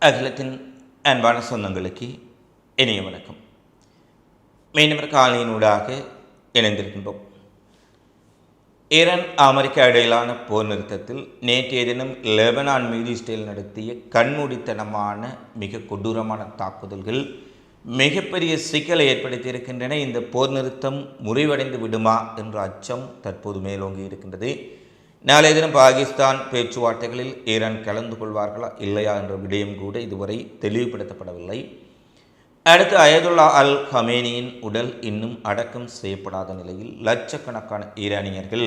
அகிலத்தின் அன்பான சொந்தங்களுக்கு இனிய வணக்கம். மீண்டும் காலையினூடாக இணைந்திருக்கின்றோம். ஈரான் அமெரிக்கா இடையிலான போர் நிறுத்தத்தில் நேற்றைய தினம் லெபனான் மீது இஸ்ரேல் நடத்திய கண்மூடித்தனமான மிக கொடூரமான தாக்குதல்கள் மிகப்பெரிய சிக்கலை ஏற்படுத்தியிருக்கின்றன. இந்த போர் நிறுத்தம் முறிவடைந்து விடுமா என்ற அச்சம் தற்போது மேலோங்கி இருக்கின்றது. நாளைய தினம் பாகிஸ்தான் பேச்சுவார்த்தைகளில் ஈரான் கலந்து கொள்வார்களா இல்லையா என்ற விடயம் கூட இதுவரை தெளிவுபடுத்தப்படவில்லை. அடுத்து அயதுல்லா அல் ஹமேனியின் உடல் இன்னும் அடக்கம் செய்யப்படாத நிலையில் லட்சக்கணக்கான ஈரானியர்கள்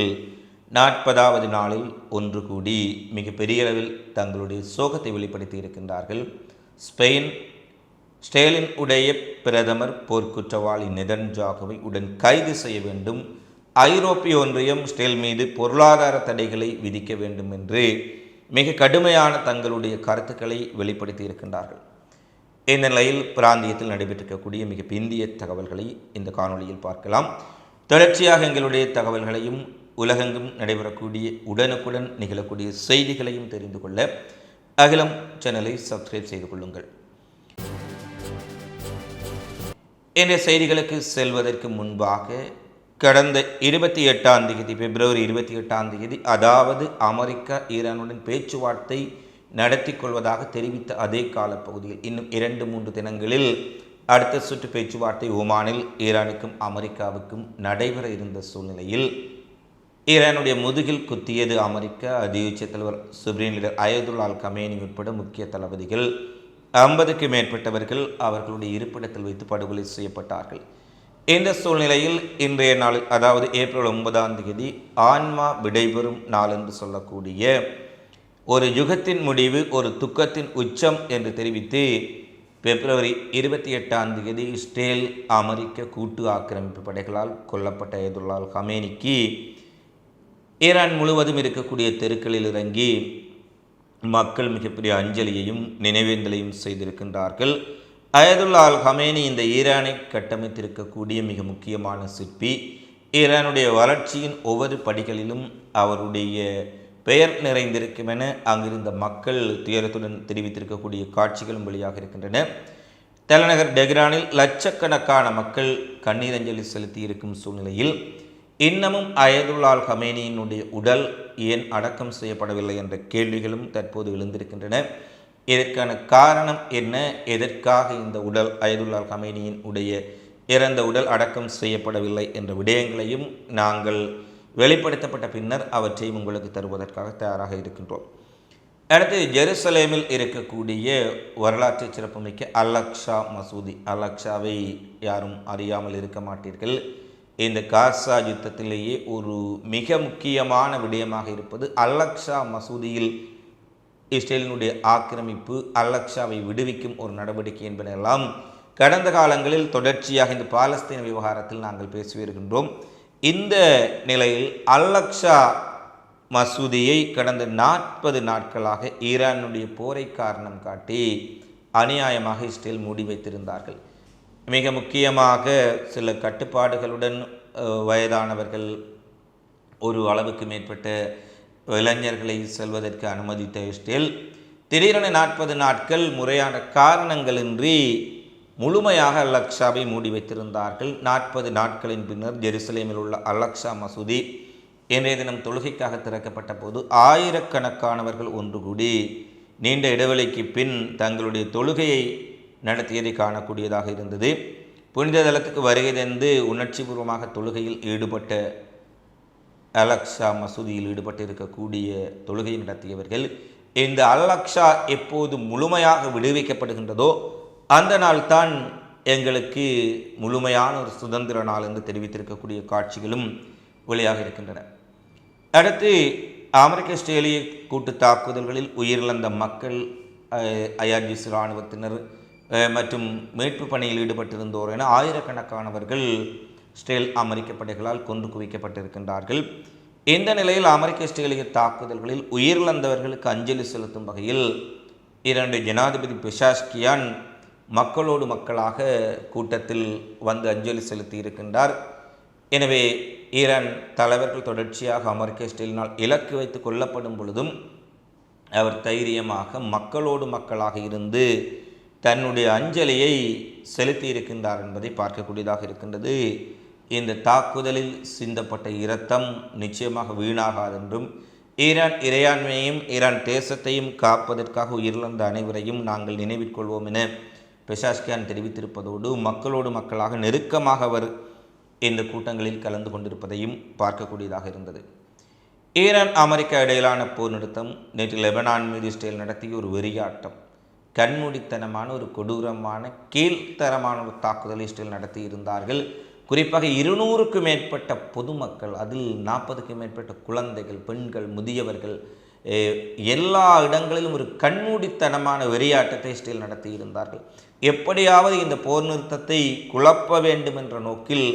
40வது நாளில் ஒன்று கூடி மிக பெரிய அளவில் தங்களுடைய சோகத்தை வெளிப்படுத்தி இருக்கின்றார்கள். ஸ்பெயின் உடைய பிரதமர் போர்க்குற்றவாளி நெதன்யாகுவை உடன் கைது செய்ய வேண்டும், ஐரோப்பிய ஒன்றியம் இஸ்ரேல் மீது பொருளாதார தடைகளை விதிக்க வேண்டும் என்று மிக கடுமையான தங்களுடைய கருத்துக்களை வெளிப்படுத்தி இருக்கின்றார்கள். இந்த நிலையில் பிராந்தியத்தில் நடைபெற்றிருக்கக்கூடிய மிக பிந்திய தகவல்களை இந்த காணொலியில் பார்க்கலாம். தொடர்ச்சியாக எங்களுடைய தகவல்களையும் உலகெங்கும் நடைபெறக்கூடிய உடனுக்குடன் நிகழக்கூடிய செய்திகளையும் தெரிந்து கொள்ள அகிலம் சேனலை சப்ஸ்கிரைப் செய்து கொள்ளுங்கள். இந்த செய்திகளுக்கு செல்வதற்கு முன்பாக கடந்த 28ஆம் தேதி பிப்ரவரி 28ஆம் தேதி அதாவது அமெரிக்கா ஈரானுடன் பேச்சுவார்த்தை நடத்தி கொள்வதாக தெரிவித்த அதே காலப்பகுதியில் இன்னும் 2-3 தினங்களில் அடுத்த சுற்று பேச்சுவார்த்தை ஓமானில் ஈரானுக்கும் அமெரிக்காவுக்கும் நடைபெற இருந்த சூழ்நிலையில் ஈரானுடைய முதுகில் குத்தியது அமெரிக்கா. அதியுச்ச தலைவர் சுப்ரீம் லீடர் அயதுல்லா அல் ஹமேனி உட்பட முக்கிய தளபதிகள் 50க்கும் மேற்பட்டவர்கள் அவர்களுடைய இருப்பிடத்தில் வைத்து படுகொலை செய்யப்பட்டார்கள். இந்த சூழ்நிலையில் இன்றைய நாள் அதாவது ஏப்ரல் 9ஆம் தேதி ஆன்மா விடைபெறும் நாள் என்று சொல்லக்கூடிய ஒரு யுகத்தின் முடிவு, ஒரு துக்கத்தின் உச்சம் என்று தெரிவித்து பிப்ரவரி 28ஆம் தேதி இஸ்ரேல் அமெரிக்க கூட்டு ஆக்கிரமிப்பு படைகளால் கொல்லப்பட்ட அயதுல்லா அல் ஹமேனிக்கு ஈரான் முழுவதும் இருக்கக்கூடிய தெருக்களில் இறங்கி மக்கள் மிகப்பெரிய அஞ்சலியையும் நினைவேந்தலையும் செய்திருக்கின்றார்கள். அயதுல்லா அல் ஹமேனி இந்த ஈரானை கட்டமைத்திருக்கக்கூடிய மிக முக்கியமான சிற்பி. ஈரானுடைய வளர்ச்சியின் ஒவ்வொரு படிகளிலும் அவருடைய பெயர் நிறைந்திருக்கும் என அங்கிருந்த மக்கள் துயரத்துடன் தெரிவித்திருக்கக்கூடிய காட்சிகளும் வெளியாக இருக்கின்றன. தலைநகர் டெஹ்ரானில் லட்சக்கணக்கான மக்கள் கண்ணீர் அஞ்சலி செலுத்தி இருக்கும் சூழ்நிலையில் இன்னமும் அயதுல்லா அல் ஹமேனியினுடைய உடல் ஏன் அடக்கம் செய்யப்படவில்லை என்ற கேள்விகளும் தற்போது எழுந்திருக்கின்றன. இதற்கான காரணம் என்ன? எதற்காக இந்த உடல் அயதுல்லா அல் ஹமேனியின் இறந்த உடல் அடக்கம் செய்யப்படவில்லை என்ற விடயங்களையும் நாங்கள் வெளிப்படுத்தப்பட்ட பின்னர் அவற்றை உங்களுக்கு தருவதற்காக தயாராக இருக்கின்றோம். அடுத்து ஜெருசலேமில் இருக்கக்கூடிய வரலாற்று சிறப்புமிக்க அல்-அக்ஸா மசூதி. அல்-அக்ஸாவை யாரும் அறியாமல் இருக்க மாட்டீர்கள். இந்த காசா யுத்தத்திலேயே ஒரு மிக முக்கியமான விடயமாக இருப்பது அல்-அக்ஸா மசூதியில் இஸ்ரேலினுடைய ஆக்கிரமிப்பு, அல்-அக்ஸாவை விடுவிக்கும் ஒரு நடவடிக்கை என்பதெல்லாம் கடந்த காலங்களில் தொடர்ச்சியாக இந்த பாலஸ்தீன விவகாரத்தில் நாங்கள் பேசி வருகின்றோம். இந்த நிலையில் அல்-அக்ஸா மசூதியை கடந்த 40 நாட்களாக ஈரானுடைய போரை காரணம் காட்டி அநியாயமாக இஸ்ரேல் மூடி வைத்திருந்தார்கள். மிக முக்கியமாக சில கட்டுப்பாடுகளுடன் வயதானவர்கள், ஒரு அளவுக்கு மேற்பட்ட இளைஞர்களை செல்வதற்கு அனுமதித்த இஸ்ரேல் திடீரென 40 நாட்கள் முறையான காரணங்களின்றி முழுமையாக அல்-அக்ஸாவை மூடி வைத்திருந்தார்கள். 40 நாட்களின் பின்னர் ஜெருசலேமில் உள்ள அல்-அக்ஸா மசூதி இன்றைய தினம் தொழுகைக்காக திறக்கப்பட்ட போது ஆயிரக்கணக்கானவர்கள் ஒன்று கூடி நீண்ட இடைவெளிக்கு பின் தங்களுடைய தொழுகையை நடத்தியதை காணக்கூடியதாக இருந்தது. புனித தலத்துக்கு வருகை தந்து உணர்ச்சிபூர்வமாக தொழுகையில் ஈடுபட்ட அல்-அக்ஸா மசூதியில் ஈடுபட்டு இருக்கக்கூடிய தொழுகை நடத்தியவர்கள் இந்த அல்-அக்ஸா எப்போது முழுமையாக விடுவிக்கப்படுகின்றதோ அந்த நாள் தான் எங்களுக்கு முழுமையான ஒரு சுதந்திர நாள் என்று தெரிவித்திருக்கக்கூடிய காட்சிகளும் வெளியாக இருக்கின்றன. அடுத்து அமெரிக்க இஸ்ரேலிய கூட்டு தாக்குதல்களில் உயிரிழந்த மக்கள், ஐஆர்ஜிசி இராணுவத்தினர் மற்றும் மீட்பு பணியில் ஈடுபட்டிருந்தோர் என ஆயிரக்கணக்கானவர்கள் இஸ்ரேல் அமெரிக்க படைகளால் கொன்று குவிக்கப்பட்டிருக்கின்றார்கள். இந்த நிலையில் அமெரிக்க இஸ்ரேலிய தாக்குதல்களில் உயிரிழந்தவர்களுக்கு அஞ்சலி செலுத்தும் வகையில் 2 ஜனாதிபதி பெஷாஷ்கியான் மக்களோடு மக்களாக கூட்டத்தில் வந்து அஞ்சலி செலுத்தி இருக்கின்றார். எனவே ஈரான் தலைவர்கள் தொடர்ச்சியாக அமெரிக்க இஸ்ரேலினால் இலக்கு வைத்து கொல்லப்படும் பொழுதும் அவர் தைரியமாக மக்களோடு மக்களாக இருந்து தன்னுடைய அஞ்சலியை செலுத்தி இருக்கின்றார் என்பதை பார்க்கக்கூடியதாக இருக்கின்றது. இந்த தாக்குதலில் சிந்தப்பட்ட இரத்தம் நிச்சயமாக வீணாகாதென்றும் ஈரான் இறையாண்மையையும் ஈரான் தேசத்தையும் காப்பதற்காக உயிரிழந்த அனைவரையும் நாங்கள் நினைவிற்கொள்வோம் என பெஷாஷ்கியான் தெரிவித்திருப்பதோடு மக்களோடு மக்களாக நெருக்கமாக அவர் இந்த கூட்டங்களில் கலந்து கொண்டிருப்பதையும் பார்க்கக்கூடியதாக இருந்தது. ஈரான் அமெரிக்கா இடையிலான போர் நிறுத்தம் நேற்று லெபனான் மீது இஸ்ரேல் நடத்திய ஒரு வெறியாட்டம், கண்மூடித்தனமான ஒரு கொடூரமான கீழ்த்தரமான ஒரு தாக்குதலை இஸ்ரேல் நடத்தி இருந்தார்கள். குறிப்பாக 200க்கும் மேற்பட்ட பொதுமக்கள், அதில் 40க்கும் மேற்பட்ட குழந்தைகள், பெண்கள், முதியவர்கள், எல்லா இடங்களிலும் ஒரு கண்மூடித்தனமான வெறியாட்டத்தை இஸ்ரேல் நடத்தி இருந்தார்கள். எப்படியாவது இந்த போர் நிறுத்தத்தை குழப்ப வேண்டும் என்ற நோக்கில்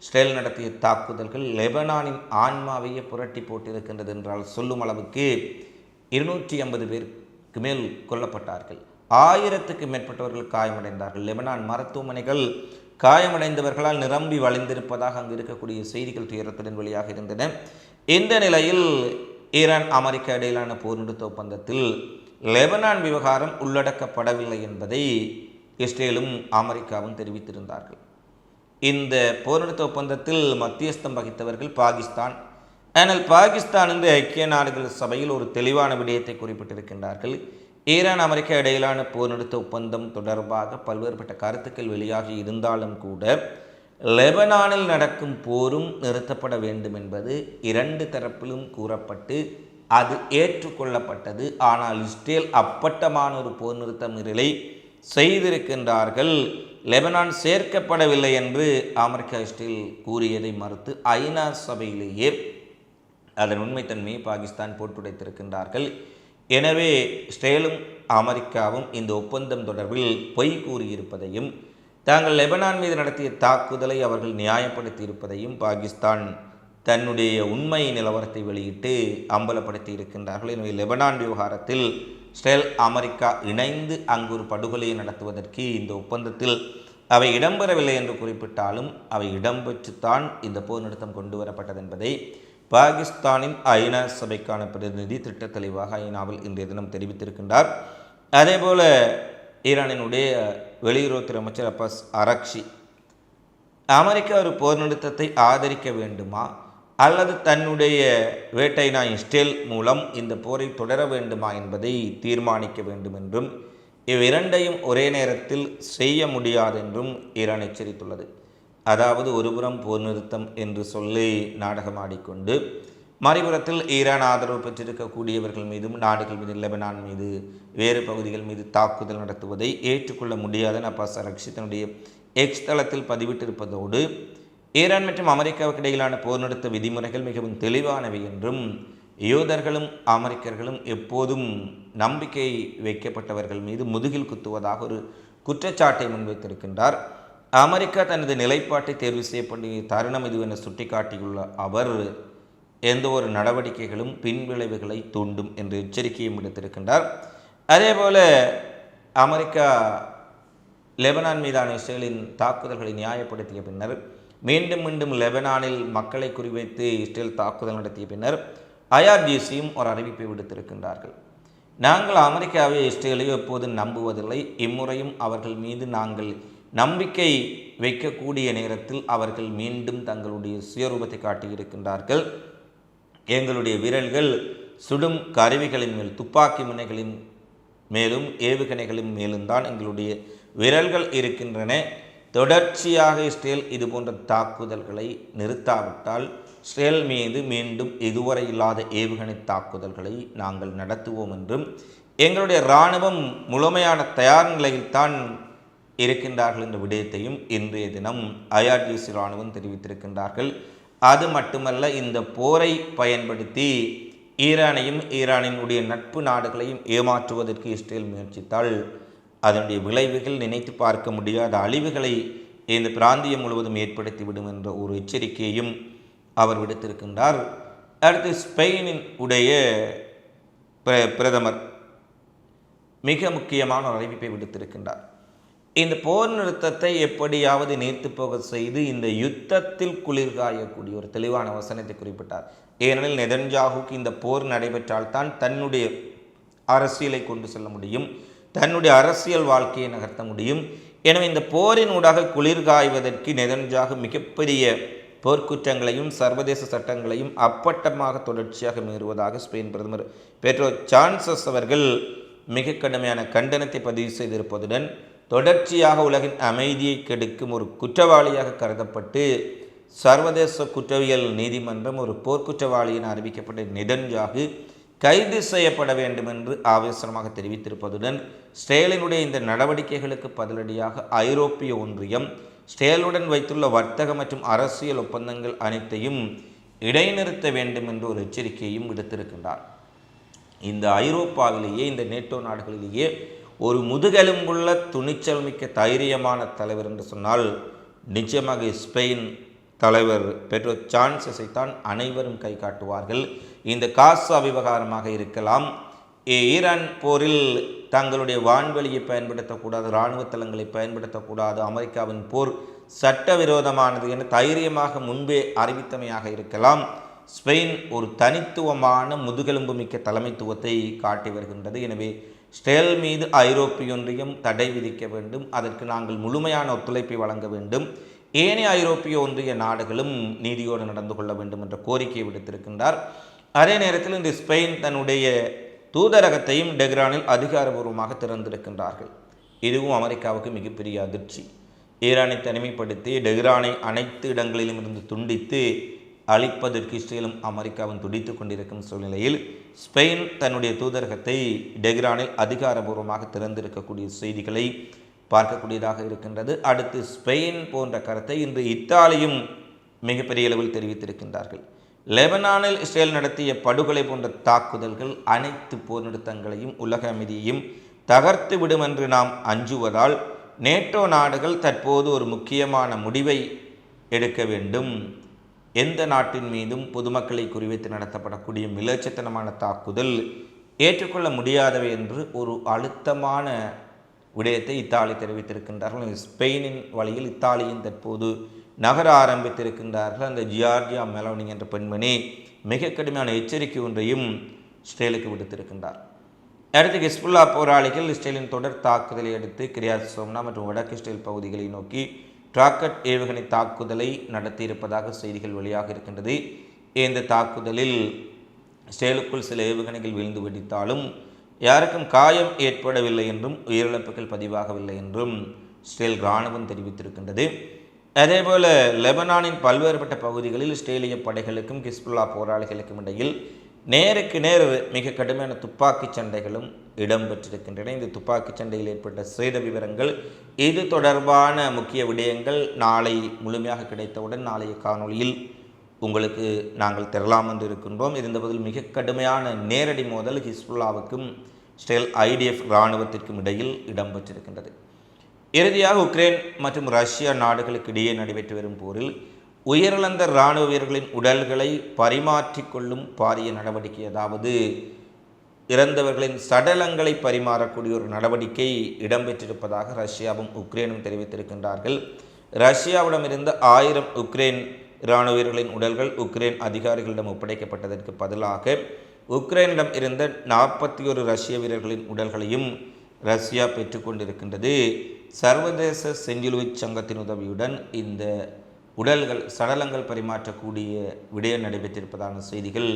இஸ்ரேல் நடத்திய தாக்குதல்கள் லெபனானின் ஆன்மாவையே புரட்டி போட்டிருக்கின்றது என்றால் சொல்லும் அளவுக்கு 250 பேருக்கு மேல் கொல்லப்பட்டார்கள். 1000க்கு மேற்பட்டவர்கள் காயமடைந்தார்கள். லெபனான் மருத்துவமனைகள் காயமடைந்தவர்களால் நிரம்பி வழிந்திருப்பதாக அங்கு இருக்கக்கூடிய செய்திகள் துயரத்துடன் வெளியாக இருந்தன. இந்த நிலையில் ஈரான் அமெரிக்கா இடையிலான போர் நிறுத்த ஒப்பந்தத்தில் லெபனான் விவகாரம் உள்ளடக்கப்படவில்லை என்பதை இஸ்ரேலும் அமெரிக்காவும் தெரிவித்திருந்தார்கள். இந்த போர் நிறுத்த ஒப்பந்தத்தில் மத்தியஸ்தம் வகித்தவர்கள் பாகிஸ்தான். ஆனால் பாகிஸ்தான் இந்த ஐக்கிய நாடுகள் சபையில் ஒரு தெளிவான விடயத்தை குறிப்பிட்டிருக்கின்றார்கள். ஈரான் அமெரிக்கா இடையிலான போர் நிறுத்த ஒப்பந்தம் தொடர்பாக பல்வேறுபட்ட கருத்துக்கள் வெளியாகி இருந்தாலும் கூட லெபனானில் நடக்கும் போரும் நிறுத்தப்பட வேண்டும் என்பது 2 தரப்பிலும் கூறப்பட்டு அது ஏற்றுக்கொள்ளப்பட்டது. ஆனால் இஸ்ரேல் அப்பட்டமான ஒரு போர் நிறுத்த மீறலை செய்திருக்கின்றார்கள். லெபனான் சேர்க்கப்படவில்லை என்று அமெரிக்கா இஸ்ரேல் கூறியதை மறுத்து ஐநா சபையிலேயே அதன் உண்மைத்தன்மையை பாகிஸ்தான் போட்டுடைத்திருக்கின்றார்கள். எனவே இஸ்ரேலும் அமெரிக்காவும் இந்த ஒப்பந்தம் தொடர்பில் பொய் கூறியிருப்பதையும் தாங்கள் லெபனான் மீது நடத்திய தாக்குதலை அவர்கள் நியாயப்படுத்தி இருப்பதையும் பாகிஸ்தான் தன்னுடைய உண்மை நிலவரத்தை வெளியிட்டு அம்பலப்படுத்தி இருக்கின்றார்கள். எனவே லெபனான் விவகாரத்தில் இஸ்ரேல் அமெரிக்கா இணைந்து அங்கு ஒரு படுகொலையை நடத்துவதற்கு இந்த ஒப்பந்தத்தில் அவை இடம்பெறவில்லை என்று குறிப்பிட்டாலும் அவை இடம்பெற்றுத்தான் இந்த போர் நிறுத்தம் கொண்டு வரப்பட்டது என்பதை பாகிஸ்தானின் ஐநா சபைக்கான பிரதிநிதி திட்ட தெளிவாக ஐநாவில் இன்றைய தினம் தெரிவித்திருக்கின்றார். அதேபோல ஈரானினுடைய வெளியுறவுத்துறை அமைச்சர் அப்பாஸ் அரக்ஷி அமெரிக்கா ஒரு போர் நிறுத்தத்தை ஆதரிக்க வேண்டுமா அல்லது தன்னுடைய வேட்டை நாய் இஸ்ரேல் மூலம் இந்த போரை தொடர வேண்டுமா என்பதை தீர்மானிக்க வேண்டும் என்றும் இவ்விரண்டையும் ஒரே நேரத்தில் செய்ய முடியாது என்றும் ஈரான் எச்சரித்துள்ளது. அதாவது ஒருபுறம் போர் நிறுத்தம் என்று சொல்லி நாடகமாடிக்கொண்டு மறுபுறத்தில் ஈரான் ஆதரவு பெற்றிருக்கக்கூடியவர்கள் மீதும் நாடுகள் மீது லெபனான் மீது வேறு பகுதிகள் மீது தாக்குதல் நடத்துவதை ஏற்றுக்கொள்ள முடியாத அப்பாஸ் அரக்ஷி தன்னுடைய எக்ஸ் தளத்தில் பதிவிட்டிருப்பதோடு ஈரான் மற்றும் அமெரிக்காவுக்கு இடையிலான போர் நிறுத்த விதிமுறைகள் மிகவும் தெளிவானவை என்றும் யூதர்களும் அமெரிக்கர்களும் எப்போதும் நம்பிக்கை வைக்கப்பட்டவர்கள் மீது முதுகில் குத்துவதாக ஒரு குற்றச்சாட்டை முன்வைத்திருக்கின்றார். அமெரிக்கா தனது நிலைப்பாட்டை தேர்வு செய்யப்பட்ட தருணம் இதுவென சுட்டிக்காட்டியுள்ள அவர் எந்த ஒரு நடவடிக்கைகளும் பின்விளைவுகளை தூண்டும் என்று எச்சரிக்கையும் விடுத்திருக்கின்றார். அதேபோல அமெரிக்கா லெபனான் மீதான இஸ்ரேலின் தாக்குதல்களை நியாயப்படுத்திய பின்னர் மீண்டும் மீண்டும் லெபனானில் மக்களை குறிவைத்து இஸ்ரேல் தாக்குதல் நடத்திய பின்னர் ஐஆர்ஜிசியும் ஒரு அறிவிப்பை விடுத்திருக்கின்றார்கள். நாங்கள் அமெரிக்காவை இஸ்ரேலையோ எப்போதும் நம்புவதில்லை. இம்முறையும் அவர்கள் மீது நாங்கள் நம்பிக்கை வைக்கக்கூடிய நேரத்தில் அவர்கள் மீண்டும் தங்களுடைய சுயரூபத்தை காட்டியிருக்கின்றார்கள். எங்களுடைய விரல்கள் சுடும் கருவிகளின் மேல், துப்பாக்கி முனைகளின் மேலும் ஏவுகணைகளின் மேலும் தான் எங்களுடைய விரல்கள் இருக்கின்றன. தொடர்ச்சியாக இஸ்ரேல் இதுபோன்ற தாக்குதல்களை நிறுத்தாவிட்டால் இஸ்ரேல் மீது மீண்டும் இதுவரை இல்லாத ஏவுகணை தாக்குதல்களை நாங்கள் நடத்துவோம் என்றும் எங்களுடைய இராணுவம் முழுமையான தயார் நிலையில்தான் இருக்கின்றார்கள் என்ற விடயத்தையும் இன்றைய தினம் ஐஆர்ஜிசி இராணுவம் தெரிவித்திருக்கின்றார்கள். அது மட்டுமல்ல, இந்த போரை பயன்படுத்தி ஈரானையும் ஈரானினுடைய நட்பு நாடுகளையும் ஏமாற்றுவதற்கு இஸ்ரேல் முயற்சித்தால் அதனுடைய விளைவுகள் நினைத்து பார்க்க முடியாத அழிவுகளை இந்த பிராந்தியம் முழுவதும் ஏற்படுத்திவிடும் என்ற ஒரு எச்சரிக்கையையும் அவர் விடுத்திருக்கின்றார். அடுத்து ஸ்பெயினின் உடைய பிரதமர் மிக முக்கியமான ஒரு அறிவிப்பை விடுத்திருக்கின்றார். இந்த போர் நிறுத்தத்தை எப்படியாவது நீர்த்து போக செய்து இந்த யுத்தத்தில் குளிர்காயக்கூடிய ஒரு தெளிவான வசனத்தை குறிப்பிட்டார். ஏனெனில் நெதன்யாகுக்கு இந்த போர் நடைபெற்றால்தான் தன்னுடைய அரசியலை கொண்டு செல்ல முடியும், தன்னுடைய அரசியல் வாழ்க்கையை நகர்த்த முடியும். எனவே இந்த போரின் ஊடாக குளிர்காய்வதற்கு நெதன்யாகு மிகப்பெரிய போர்க்குற்றங்களையும் சர்வதேச சட்டங்களையும் அப்பட்டமாக தொடர்ச்சியாக மீறுவதாக ஸ்பெயின் பிரதமர் பெட்ரோ சான்சஸ் அவர்கள் மிக கடுமையான கண்டனத்தை பதிவு செய்திருப்பதுடன் தொடர்ச்சியாக உலகின் அமைதியை கெடுக்கும் ஒரு குற்றவாளியாக கருதப்பட்டு சர்வதேச குற்றவியல் நீதிமன்றம் ஒரு போர்க்குற்றவாளி என அறிவிக்கப்பட்ட நெதன்யாகு கைது செய்யப்பட வேண்டும் என்று ஆவேசமாக தெரிவித்திருப்பதுடன் இஸ்ரேலினுடைய இந்த நடவடிக்கைகளுக்கு பதிலடியாக ஐரோப்பிய ஒன்றியம் இஸ்ரேலுடன் வைத்துள்ள வர்த்தக மற்றும் அரசியல் ஒப்பந்தங்கள் அனைத்தையும் இடைநிறுத்த வேண்டும் என்று ஒரு எச்சரிக்கையும் விடுத்திருக்கின்றார். இந்த ஐரோப்பாவிலேயே, இந்த நேட்டோ நாடுகளிலேயே ஒரு முதுகெலும்புள்ள துணிச்சல் மிக்க தைரியமான தலைவர் என்று சொன்னால் நிச்சயமாக ஸ்பெயின் தலைவர் பெட்ரோ சான்சஸை தான் அனைவரும் கை காட்டுவார்கள். இந்த காசா விவகாரமாக இருக்கலாம், ஈரான் போரில் தங்களுடைய வான்வெளியை பயன்படுத்தக்கூடாது, இராணுவ தளங்களை பயன்படுத்தக்கூடாது, அமெரிக்காவின் போர் சட்டவிரோதமானது என தைரியமாக முன்பே அறிவித்தமையாக இருக்கலாம். ஸ்பெயின் ஒரு தனித்துவமான முதுகெலும்பு மிக்க தலைமைத்துவத்தை காட்டி வருகின்றது. எனவே இஸ்ரேல் மீது ஐரோப்பிய ஒன்றியம் தடை விதிக்க வேண்டும், அதற்கு நாங்கள் முழுமையான ஒத்துழைப்பை வழங்க வேண்டும், ஏனைய ஐரோப்பிய ஒன்றிய நாடுகளும் நீதியோடு நடந்து கொள்ள வேண்டும் என்ற கோரிக்கையை விடுத்திருக்கின்றார். அதே நேரத்தில் இந்த ஸ்பெயின் தன்னுடைய தூதரகத்தையும் டெஹ்ரானில் அதிகாரபூர்வமாக திறந்திருக்கின்றார்கள். இதுவும் அமெரிக்காவுக்கு மிகப்பெரிய அதிர்ச்சி. ஈரானை தனிமைப்படுத்தி டெஹ்ரானை அனைத்து இடங்களிலும் இருந்து துண்டித்து அழிப்பதற்கு இஸ்ரேலும் அமெரிக்காவும் துடித்து கொண்டிருக்கும் சூழ்நிலையில் ஸ்பெயின் தன்னுடைய தூதரகத்தை டெஹ்ரானில் அதிகாரபூர்வமாக திறந்திருக்கக்கூடிய செய்திகளை பார்க்கக்கூடியதாக இருக்கின்றது. அடுத்து ஸ்பெயின் போன்ற கருத்தை இன்று இத்தாலியும் மிகப்பெரிய அளவில் தெரிவித்திருக்கின்றார்கள். லெபனானில் இஸ்ரேல் நடத்திய படுகொலை போன்ற தாக்குதல்கள் அனைத்து போர் நிறுத்தங்களையும் உலக அமைதியையும் தகர்த்து விடும் என்று நாம் அஞ்சுவதால் நேட்டோ நாடுகள் தற்போது ஒரு முக்கியமான முடிவை எடுக்க வேண்டும். எந்த நாட்டின் மீதும் பொதுமக்களை குறிவைத்து நடத்தப்படக்கூடிய மிலேச்சத்தனமான தாக்குதல் ஏற்றுக்கொள்ள முடியாதவை என்று ஒரு அழுத்தமான விடயத்தை இத்தாலி தெரிவித்திருக்கின்றார்கள். ஸ்பெயினின் வழியில் இத்தாலியின் தற்போது நகர ஆரம்பித்திருக்கின்றார்கள். அந்த ஜியார்ஜியா மெலோனி என்ற பெண்மணி மிக கடுமையான எச்சரிக்கை ஒன்றையும் இஸ்ரேலுக்கு விடுத்திருக்கின்றார். அடுத்து ஹிஸ்புல்லா போராளிகள் இஸ்ரேலின் தொடர் தாக்குதலை அடுத்து கிரியாத் சோம்னா மற்றும் வடக்கு இஸ்ரேல் பகுதிகளை நோக்கி ராக்கெட் ஏவுகணை தாக்குதலை நடத்தியிருப்பதாக செய்திகள் வெளியாக இருக்கின்றது. இந்த தாக்குதலில் இஸ்ரேலுக்குள் சில ஏவுகணைகள் வீழ்ந்து வெடித்தாலும் யாருக்கும் காயம் ஏற்படவில்லை என்றும் உயிரிழப்புகள் பதிவாகவில்லை என்றும் இஸ்ரேல் இராணுவம் தெரிவித்திருக்கின்றது. அதேபோல லெபனானின் பல்வேறுபட்ட பகுதிகளில் இஸ்ரேலிய படைகளுக்கும் ஹிஸ்புல்லா போராளிகளுக்கும் இடையில் நேருக்கு நேர் மிக கடுமையான துப்பாக்கி சண்டைகளும் இடம்பெற்றிருக்கின்றன. இந்த துப்பாக்கி சண்டையில் ஏற்பட்ட சேத விவரங்கள், இது தொடர்பான முக்கிய விடயங்கள் நாளை முழுமையாக கிடைத்தவுடன் நாளைய காணொளியில் உங்களுக்கு நாங்கள் தரலாம் என்று இருக்கின்றோம். இருந்தபோதில் மிக கடுமையான நேரடி மோதல் ஹிஸ்புல்லாவுக்கும் இஸ்ரேல் ஐடிஎஃப் இராணுவத்திற்கும் இடையில் இடம்பெற்றிருக்கின்றது. இறுதியாக உக்ரைன் மற்றும் ரஷ்யா நாடுகளுக்கு இடையே நடைபெற்று வரும் போரில் உயிரிழந்த இராணுவ வீரர்களின் உடல்களை பரிமாற்றிக்கொள்ளும் பாரிய நடவடிக்கை, அதாவது இறந்தவர்களின் சடலங்களை பரிமாறக்கூடிய ஒரு நடவடிக்கை இடம்பெற்றிருப்பதாக ரஷ்யாவும் உக்ரைனும் தெரிவித்திருக்கின்றார்கள். ரஷ்யாவிடமிருந்த 1000 உக்ரைன் இராணுவ வீரர்களின் உடல்கள் உக்ரைன் அதிகாரிகளிடம் ஒப்படைக்கப்பட்டதற்கு பதிலாக உக்ரைனிடம் இருந்த 41 ரஷ்ய வீரர்களின் உடல்களையும் ரஷ்யா பெற்றுக்கொண்டிருக்கின்றது. சர்வதேச செஞ்சிலுவை சங்கத்தின் உதவியுடன் இந்த உடல்கள் சடலங்கள் பரிமாற்றக்கூடிய விடயம் நடைபெற்றிருப்பதான செய்திகள்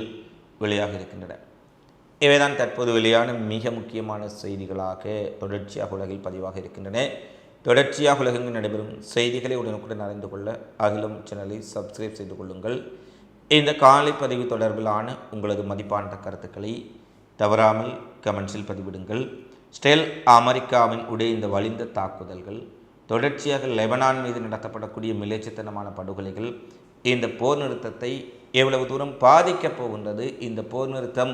வெளியாக இருக்கின்றன. இவைதான் தற்போது வெளியான மிக முக்கியமான செய்திகளாக தொடர்ச்சியாக உலகில் பதிவாக இருக்கின்றன. தொடர்ச்சியாக உலகெங்கு நடைபெறும் செய்திகளை உடனுக்குடன் அறிந்து கொள்ள அகிலம் சேனலை சப்ஸ்கிரைப் செய்து கொள்ளுங்கள். இந்த காலை பதிவு தொடர்பிலான உங்களது மதிப்பான கருத்துக்களை தவறாமல் கமெண்ட்ஸில் பதிவிடுங்கள். இஸ்ரேல் அமெரிக்காவின் உடைய இந்த வலிந்த தாக்குதல்கள், தொடர்ச்சியாக லெபனான் மீது நடத்தப்படக்கூடிய மிலேச்சத்தனமான படுகொலைகள் இந்த போர் நிறுத்தத்தை எவ்வளவு தூரம் பாதிக்கப் போகின்றது, இந்த போர் நிறுத்தம்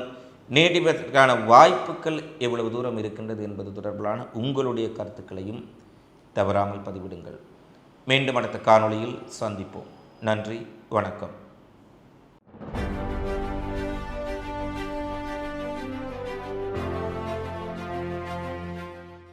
நீடிப்பதற்கான வாய்ப்புகள் எவ்வளவு தூரம் இருக்கின்றது என்பது தொடர்பிலான உங்களுடைய கருத்துக்களையும் தவறாமல் பதிவிடுங்கள். மீண்டும் அடுத்த காணொளியில் சந்திப்போம். நன்றி, வணக்கம்.